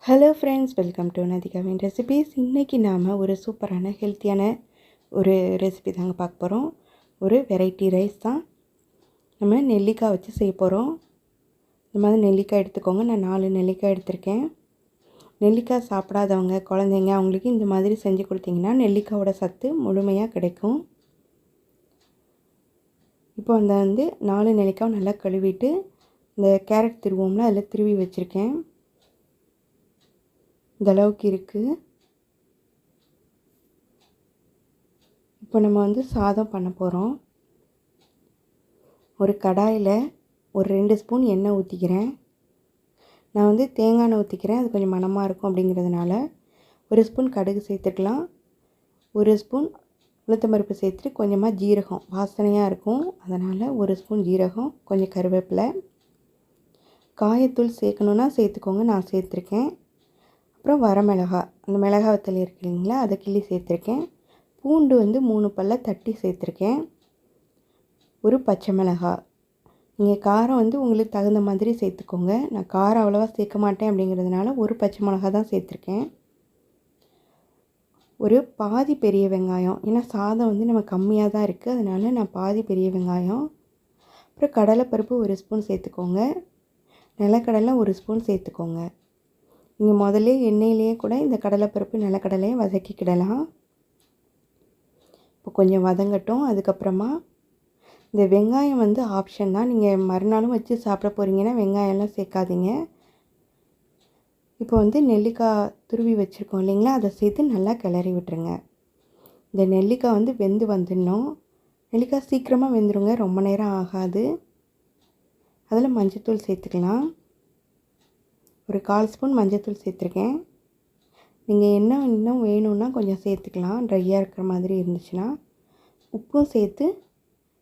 Hello friends, welcome to Nathikavin recipes. இன்றைக்கி நாம் ஒரு சூப்பரான ஹெல்த்தியான ஒரு ரெசிபி தாங்க பார்க்க போகிறோம். ஒரு வெரைட்டி ரைஸ் தான். நம்ம நெல்லிக்காய் வச்சு செய்ய போகிறோம். இந்த மாதிரி நெல்லிக்காய் எடுத்துக்கோங்க. நான் 4 நெல்லிக்காய் எடுத்திருக்கேன். நெல்லிக்காய் சாப்பிடாதவங்க, குழந்தைங்க, அவங்களுக்கு இந்த மாதிரி செஞ்சு கொடுத்தீங்கன்னா நெல்லிக்காயோட சத்து முழுமையாக கிடைக்கும். இப்போ அந்த 4 நெல்லிக்காய் நல்லா கழுவிட்டு இந்த கேரட் திருவோம்ல அதில் திருவி வச்சுருக்கேன். இந்த அளவுக்கு இருக்குது. இப்போ நம்ம சாதம் பண்ண போகிறோம். ஒரு கடாயில் ஒரு 2 ஸ்பூன் எண்ணெய் ஊற்றிக்கிறேன். நான் தேங்காய் எண்ணெய் ஊற்றிக்கிறேன், அது கொஞ்சம் மணமாக இருக்கும் அப்படிங்கிறதுனால. 1 ஸ்பூன் கடுகு சேர்த்துக்கலாம். 1 ஸ்பூன் உளுத்தம்பருப்பு சேர்த்துட்டு கொஞ்சமாக ஜீரகம் வாசனையாக இருக்கும், அதனால் 1 ஸ்பூன் ஜீரகம், கொஞ்சம் கருவேப்பிலை. காயத்தூள் சேர்க்கணுன்னா சேர்த்துக்கோங்க, நான் சேர்த்துருக்கேன். அப்புறம் வரமிளகாய், அந்த மிளகாய் வத்தல் இருக்கு இல்லைங்களா, அதை கிள்ளி சேர்த்துருக்கேன். பூண்டு 3 பல்ல தட்டி சேர்த்துருக்கேன். ஒரு பச்சை மிளகாய். நீங்கள் காரம் உங்களுக்கு தகுந்த மாதிரி சேர்த்துக்கோங்க. நான் காரம் அவ்வளோவா சேர்க்க மாட்டேன் அப்படிங்கிறதுனால ஒரு பச்சை மிளகாய் தான் சேர்த்துருக்கேன். ஒரு பாதி பெரிய வெங்காயம், ஏன்னா சாதம் நம்ம கம்மியாக தான் இருக்குது, அதனால் நான் பாதி பெரிய வெங்காயம். அப்புறம் கடலைப்பருப்பு 1 ஸ்பூன் சேர்த்துக்கோங்க. நிலக்கடலை 1 ஸ்பூன் சேர்த்துக்கோங்க. நீங்கள் முதல்ல எண்ணெயிலேயே கூட இந்த கடலைப்பருப்பு நிலக்கடலையை வதக்கிக்கிடலாம். இப்போ கொஞ்சம் வதங்கட்டும். அதுக்கப்புறமா இந்த வெங்காயம் ஆப்ஷன் தான். நீங்கள் மறுநாளும் வச்சு சாப்பிட போகிறீங்கன்னா வெங்காயம்லாம் சேர்க்காதீங்க. இப்போ நெல்லிக்காய் துருவி வச்சுருக்கோம் இல்லைங்களா, அதை சேர்த்து நல்லா கிளறி விட்டுருங்க. இந்த நெல்லிக்காய் வெந்து வந்துடணும். நெல்லிக்காய் சீக்கிரமாக வெந்துடுங்க, ரொம்ப நேரம் ஆகாது. அதில் மஞ்சள்தூள் சேர்த்துக்கலாம். ஒரு 1/4 ஸ்பூன் மஞ்சள்தூள் சேர்த்துருக்கேன். நீங்கள் இன்னும் வேணும்னா கொஞ்சம் சேர்த்துக்கலாம், ட்ரையாக இருக்கிற மாதிரி இருந்துச்சுன்னா. உப்பும் சேர்த்து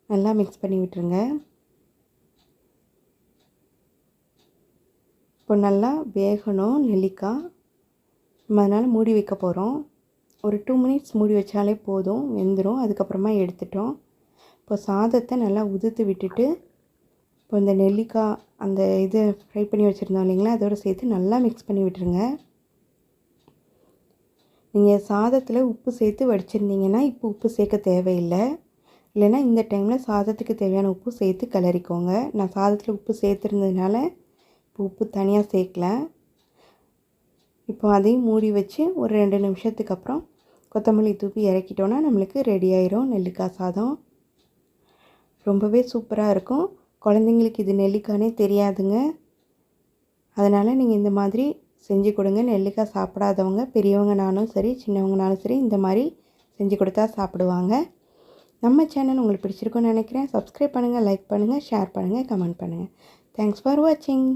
நல்லா மிக்ஸ் பண்ணி விட்டுருங்க. இப்போ நல்லா வேகணும் நெல்லிக்காய், நம்ம அதனால் மூடி வைக்க போகிறோம். ஒரு 2 மினிட்ஸ் மூடி வச்சாலே போதும், வெந்துடும். அதுக்கப்புறமா எடுத்துட்டோம். இப்போ சாதத்தை நல்லா உதுத்து விட்டுட்டு இப்போ இந்த நெல்லிக்காய் அந்த இதை ஃப்ரை பண்ணி வச்சுருந்தோம் இல்லைங்களா, அதோடு சேர்த்து நல்லா மிக்ஸ் பண்ணி விட்டுருங்க. நீங்கள் சாதத்தில் உப்பு சேர்த்து வடிச்சிருந்தீங்கன்னா இப்போ உப்பு சேர்க்க தேவையில்லை. இல்லைன்னா இந்த டைமில் சாதத்துக்கு தேவையான உப்பு சேர்த்து கிளறிக்கோங்க. நான் சாதத்தில் உப்பு சேர்த்துருந்ததுனால இப்போ உப்பு தனியாக சேர்க்கல. இப்போ அதையும் மூடி வச்சு ஒரு 2 நிமிஷத்துக்கு அப்புறம் கொத்தமல்லி தூக்கி இறக்கிட்டோன்னா நம்மளுக்கு ரெடி ஆயிரும் நெல்லிக்காய் சாதம். ரொம்பவே சூப்பராக இருக்கும். குழந்தைங்களுக்கு இது நெல்லிக்காய்னே தெரியாதுங்க, அதனால் நீங்கள் இந்த மாதிரி செஞ்சு கொடுங்க. நெல்லிக்காய் சாப்பிடாதவங்க, பெரியவங்கனாலும் சரி சின்னவங்கனாலும் சரி, இந்த மாதிரி செஞ்சு கொடுத்தா சாப்பிடுவாங்க. நம்ம சேனல் உங்களுக்கு பிடிச்சிருக்குன்னு நினைக்கிறேன். சப்ஸ்கிரைப் பண்ணுங்கள், லைக் பண்ணுங்கள், ஷேர் பண்ணுங்கள், கமெண்ட் பண்ணுங்கள். தேங்க்ஸ் ஃபார் வாட்சிங்.